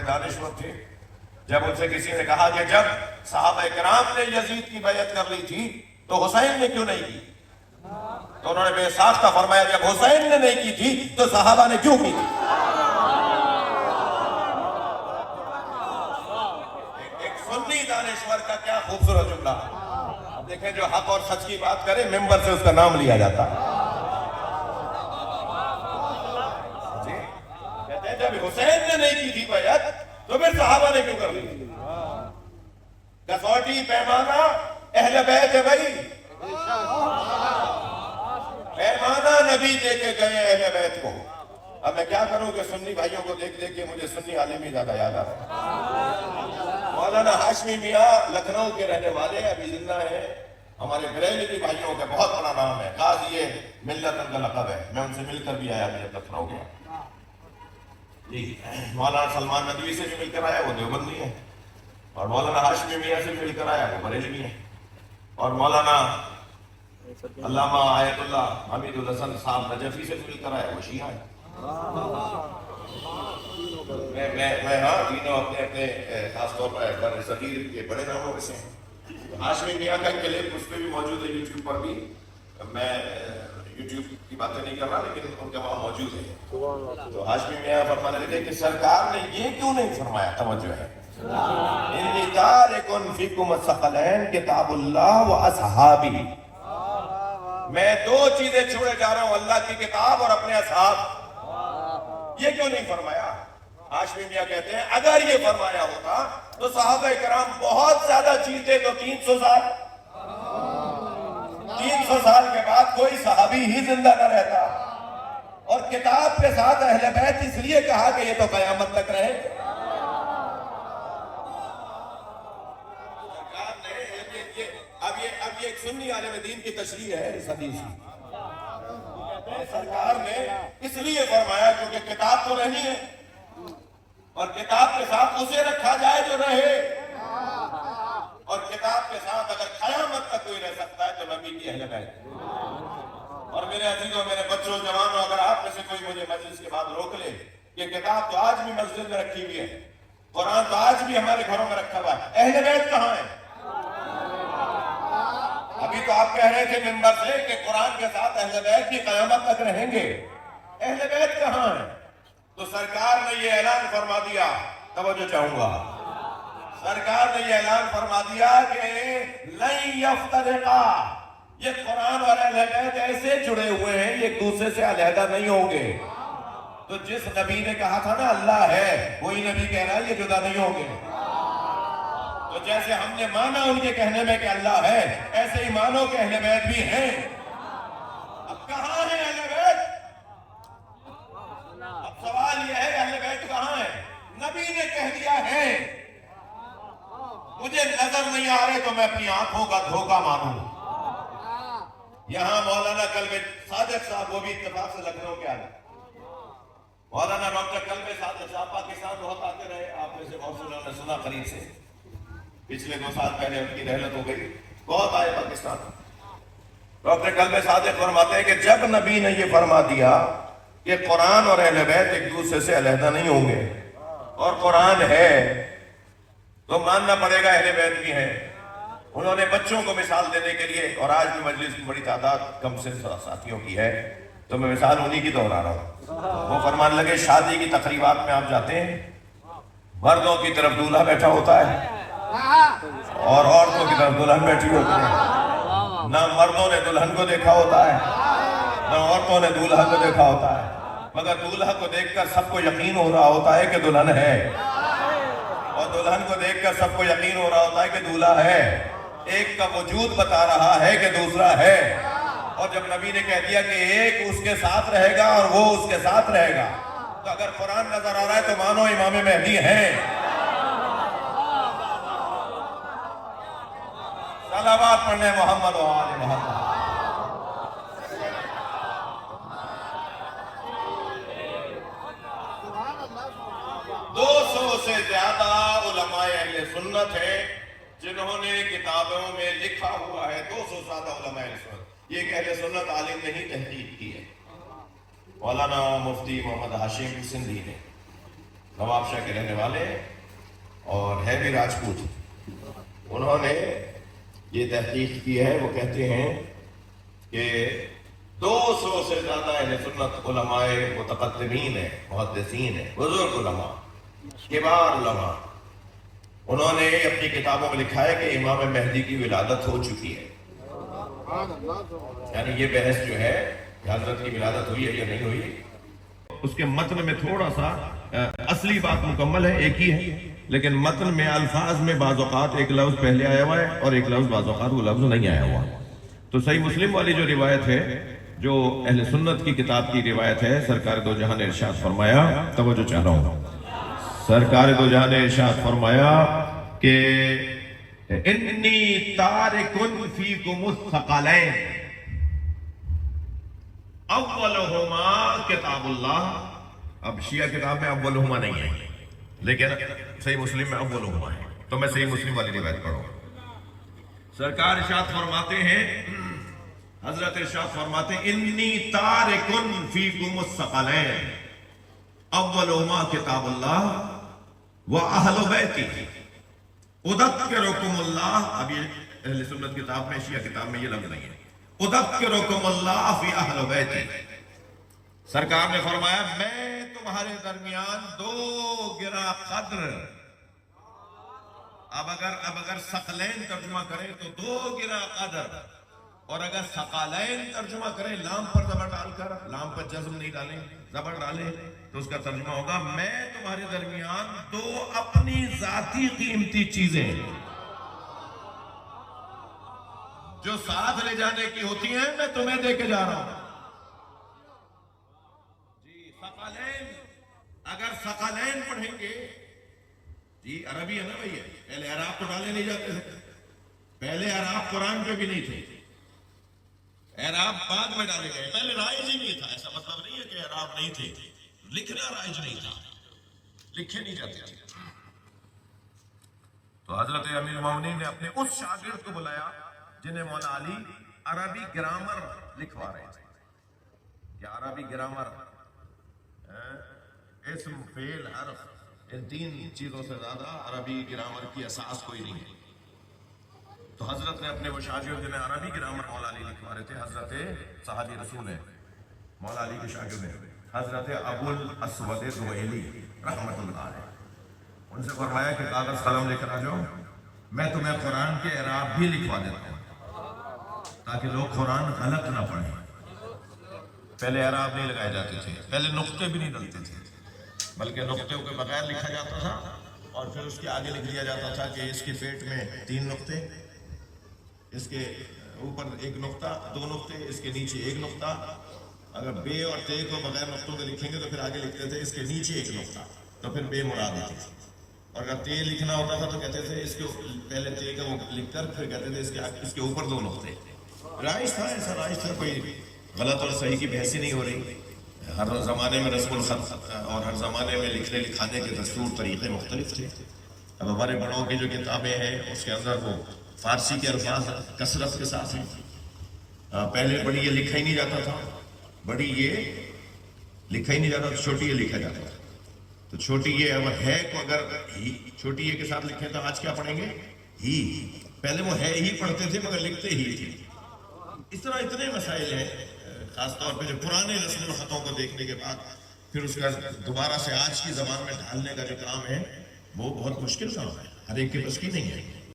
دانشور تھے. جب ان سے کسی نے کہا کہ جب صحابہ کرام نے یزید کی بیعت کر لی تھی تو حسین نے کیوں نہیں کی؟ تو انہوں نے بے ساختہ فرمایا جب حسین نے نہیں کی تھی تو صحابہ نے کیوں کی تھی؟ ایک سنی دانشور کا کیا خوبصورت جملہ. اب دیکھیں جو حق اور سچ کی بات کرے ممبر سے اس کا نام لیا جاتا ہے. جی کہتے ہیں جب حسین نے نہیں کی تھی بیعت تو پھر صحابہ نے کیوں کر لی تھی؟ کسوٹی پیمانہ اہل بیت ہے بھائی. پیمانہ نبی دے کے گئے اہل بیت کو. اب میں کیا کروں کہ سنی بھائیوں کو دیکھ دیکھ کے مجھے سنی عالم ہی زیادہ یاد آ رہا ہے. مولانا ہاشمی میاں لکھنؤ کے رہنے والے ابھی زندہ ہیں. ہمارے بریلوی بھائیوں کا بہت بڑا نام ہے. قاضی ملت ان کا لقب ہے. میں ان سے مل کر بھی آیا جب لکھنؤ گیا. جی مولانا سلمان ندوی سے بھی مل کر آیا, وہ دیوبندی ہے. اور مولانا ہاشمی میاں سے مل کر آیا, وہ بریلوی ہے. اور مولانا علامہ آیت اللہ حمید الحسن صاحب نجفی سے مل کر آیا, وہ شیعہ ہے. میں ہاں تینوں اپنے اپنے خاص طور پر بر صغیر کے بڑے ناموں میں سے ہیں. ہاشمی میاں کا کلپ اس پہ بھی موجود ہے یوٹیوب پر بھی. میں یوٹیوب کی باتیں نہیں کر رہا لیکن ان کا وہاں موجود ہے. تو ہاشمی میاں فرمانے لگے کہ سرکار نے یہ کیوں نہیں فرمایا, توجہ ہے, انی تارکن فیکم الثقلین کتاب اللہ و اصحابی, میں دو چیزیں چھوڑے جا رہا ہوں, اللہ کی کتاب اور اپنے اصحاب. یہ کیوں نہیں فرمایا؟ ہاشمی میاں کہتے ہیں اگر یہ فرمایا ہوتا تو صحابہ کرام بہت زیادہ جیتے تو 300 سال. 300 سال کے بعد کوئی صحابی ہی زندہ نہ رہتا. اور کتاب کے ساتھ اہل بیت اس لیے کہا کہ یہ تو قیامت تک رہے. اب یہ ایک سنی عالم دین کی تشریح ہے اس حدیث کی. سرکار نے اس لیے فرمایا کیونکہ کتاب تو رہنی ہے اور کتاب کے ساتھ اسے رکھا جائے جو رہے. اور کتاب کے ساتھ اگر قیامت تک کوئی رہ سکتا ہے تو نبی کی اہل بیت. اور میرے عزیزوں, میرے بچوں, جوانوں, اگر آپ میں سے کوئی مجھے مجلس کے بعد روک لے, یہ کتاب تو آج بھی مسجد میں رکھی ہوئی ہے, قرآن تو آج بھی ہمارے گھروں میں رکھا ہوا ہے, اہل بیت کہاں ہے؟ ابھی تو آپ کہہ رہے تھے منبر سے کہ قرآن کے ساتھ اہل بیت کی قیامت تک رہیں گے, اہل بیت کہاں ہے؟ تو سرکار نے یہ اعلان فرما دیا, توجہ چاہوں گا, سرکار نے یہ اعلان فرما دیا کہ لن یفترقا, یہ قرآن اور اہل بیت ایسے جڑے ہوئے ہیں یہ ایک دوسرے سے علیحدہ نہیں ہوں گے. تو جس نبی نے کہا تھا نا اللہ ہے, وہی نبی کہہ رہا ہے یہ جدا نہیں ہوں گے. تو جیسے ہم نے مانا ان کے کہنے میں کہ اللہ ہے, ایسے ہی مانو کہ اہل بیت بھی ہیں. اب کہاں ہے اہل بیت؟ اب سوال یہ ہے اہل بیت کہاں ہے؟ نبی نے کہہ دیا ہے, مجھے نظر نہیں آ رہے تو میں اپنی آنکھوں کا دھوکہ مانوں. یہاں مولانا قلب صادق صاحب, وہ بھی اتفاق سے لکھنؤ کے آئے, مولانا ڈاکٹر قلب صادق صاحب پاکستان بہت آتے رہے, آپ میں سے بہت سے لوگوں نے سنا قریب سے, پچھلے 2 سال پہلے ان کی رحلت ہو گئی, بہت آئے پاکستان. ڈاکٹر قلب صادق فرماتے ہیں کہ جب نبی نے یہ فرما دیا کہ قرآن اور اہل بیت ایک دوسرے سے علیحدہ نہیں ہوں گے اور قرآن ہے تو ماننا پڑے گا اہل بیت بھی ہے. انہوں نے بچوں کو مثال دینے کے لیے, اور آج بھی مجلس کی بڑی تعداد کم سے ساتھیوں کی ہے, تو میں مثال انہی کی دہرا رہا ہوں. وہ فرمانے لگے شادی کی تقریبات میں آپ جاتے ہیں, مردوں کی طرف دولہا بیٹھا ہوتا ہے اور عورتوں کی طرف دلہن بیٹھی ہوتی ہے. نہ مردوں نے دلہن کو دیکھا ہوتا ہے نہ عورتوں نے دولہا کو دیکھا ہوتا ہے, مگر دولہا کو دیکھ کر سب کو یقین ہو رہا ہوتا ہے کہ دلہن ہے, اور دلہن کو دیکھ کر سب کو یقین ہو رہا ہوتا ہے کہ دولہا ہے. ایک کا وجود بتا رہا ہے کہ دوسرا ہے. اور جب نبی نے کہہ دیا کہ ایک اس کے ساتھ رہے گا اور وہ اس کے ساتھ رہے گا, تو اگر قرآن نظر آ رہا ہے تو مانو امام مہدی ہیں. صلوات پڑھنے محمد و آل محمد. 200 سے زیادہ علماء اہل سنت ہیں جنہوں نے کتابوں میں لکھا ہوا ہے. 200 سے زیادہ علماء اہل سنت. یہ ایک اہل سنت عالم نے ہی تحقیق کی ہے, مولانا مفتی محمد ہاشم سندھی نے. نواب شاہ کے رہنے والے اور ہے بھی راجپوت. انہوں نے یہ تحقیق کی ہے. وہ کہتے ہیں کہ 200 سے زیادہ اہل سنت علماء متقدمین ہیں، محدثین ہیں، بزرگ علماء، کبار علماء. انہوں نے اپنی کتابوں میں لکھا ہے کہ امام مہدی کی ولادت ہو چکی ہے. یعنی یہ بحث جو ہے کہ حضرت کی ولادت ہوئی ہے یا نہیں ہوئی، اس کے متن میں تھوڑا سا اصلی بات مکمل ہے، ایک ہی ہے، لیکن متن میں الفاظ میں بعض اوقات ایک لفظ پہلے آیا ہوا ہے اور ایک لفظ بعض اوقات وہ لفظ نہیں آیا ہوا. تو صحیح مسلم والی جو روایت ہے، جو اہل سنت کی کتاب کی روایت ہے، سرکار دو جہاں نے ارشاد فرمایا، توجہ چاہ رہا ہوں، سرکار دو جہاں نے ارشاد فرمایا کہ انی تارکن فیکم الثقلین اولہما کتاب اللہ. اب شیعہ کتاب میں اولہما نہیں ہے، لیکن صحیح مسلم میں اولہما ہے. تو میں صحیح مسلم والی روایت پڑھوں. سرکار ارشاد فرماتے ہیں، حضرت ارشاد فرماتے ہیں انی تارکن فیکم الثقلین اولہما کتاب اللہ و اہل بیتی اذکرکم اللہ. اب یہ اہل سنت کتاب میں، شیعہ کتاب میں یہ لفظ نہیں ہے. اذکرکم اللہ فی اہل بیتی. سرکار نے فرمایا میں تمہارے درمیان 2 گرا قدر. اب اگر ثقلین ترجمہ کریں تو 2 گرا قدر، اور اگر ثقلین ترجمہ کریں لام پر زبر ڈال کر، لام پر جزم نہیں ڈالیں، زبر ڈالیں، تو اس کا ترجمہ ہوگا میں تمہارے درمیان 2 اپنی ذاتی قیمتی چیزیں جو ساتھ لے جانے کی ہوتی ہیں میں تمہیں دے کے جا رہا ہوں. جی ثقلین، اگر ثقلین پڑھیں گے، جی عربی ہے نا بھائی، پہلے اعراب تو ڈالے نہیں جاتے تھے، پہلے اعراب قرآن پہ بھی نہیں تھے، اعراب بعد میں ڈالے گئے. پہلے رائج ہی نہیں تھا. ایسا مطلب نہیں ہے کہ اعراب نہیں تھے، لکھنا رائج نہیں تھا، لکھے نہیں جاتے تھے. تو حضرت امیر المومنین نے اپنے اس شاگرد کو بلایا جنہیں مولا علی عربی گرامر لکھوا رہے تھے. کہ عربی گرامر، اسم، فعل، حرف، ان 3 چیزوں سے زیادہ عربی گرامر کی اساس کوئی نہیں ہے. تو حضرت نے اپنے وہ شاگرد جنہیں عربی گرامر مولا علی لکھوا رہے تھے، حضرت صحابی رسول ہیں، مولا علی کے شاگرد ہیں، حضرت ابو الاسود دویلی رحمت اللہ علیہ، ان سے فرمایا کہ کاغذ قلم لے کر آ جاؤ، میں تمہیں قرآن کے اعراب بھی لکھوا دیتا ہوں تاکہ لوگ قرآن غلط نہ پڑھیں. پہلے اعراب نہیں لگائے جاتے تھے، پہلے نقطے بھی نہیں ڈلتے تھے، بلکہ نقطوں کے بغیر لکھا جاتا تھا، اور پھر اس کے آگے لکھ دیا جاتا تھا کہ اس کے پیٹ میں 3 نقطے، اس کے اوپر 1 نقطہ، 2 نقطے، اس کے نیچے 1 نقطہ. اگر بے اور تے کو بغیر نقطوں کے لکھیں گے تو پھر آگے لکھتے تھے اس کے نیچے 1 نقطہ، تو پھر بے مراد ہوتی تھی. اور اگر تے لکھنا ہوتا تھا تو کہتے تھے اس کے پہلے تے کا وہ لکھ کر پھر کہتے تھے اس کے اوپر 2 نقطے. رائج تھا، ایسا رائج تھا، کوئی غلط اور صحیح کی بحث ہی نہیں ہو رہی. ہر زمانے میں رسم الخط اور ہر زمانے میں لکھنے لکھانے کے دستور طریقے مختلف تھے. اب ہمارے بڑوں کی جو کتابیں ہیں اس کے اندر وہ فارسی کے الفاظ کثرت کے ساتھ ہیں. پہلے بڑی یہ لکھا ہی نہیں جاتا تھا، بڑی یہ لکھا ہی نہیں جاتا تھا، چھوٹی یہ لکھا جاتا تھا. تو چھوٹی یہ اب ہے کو اگر چھوٹی یہ کے ساتھ لکھیں تو آج کیا پڑھیں گے؟ ہی. پہلے وہ ہے ہی پڑھتے تھے مگر لکھتے ہی تھے. اس طرح اتنے مسائل ہیں، خاص طور پہ جو پرانے رسم الخطوں کو دیکھنے کے بعد پھر اس کا دوبارہ سے آج کی زبان میں ڈھالنے کا جو کام ہے وہ بہت مشکل کام ہے، ہر ایک کے بس کی نہیں ہے.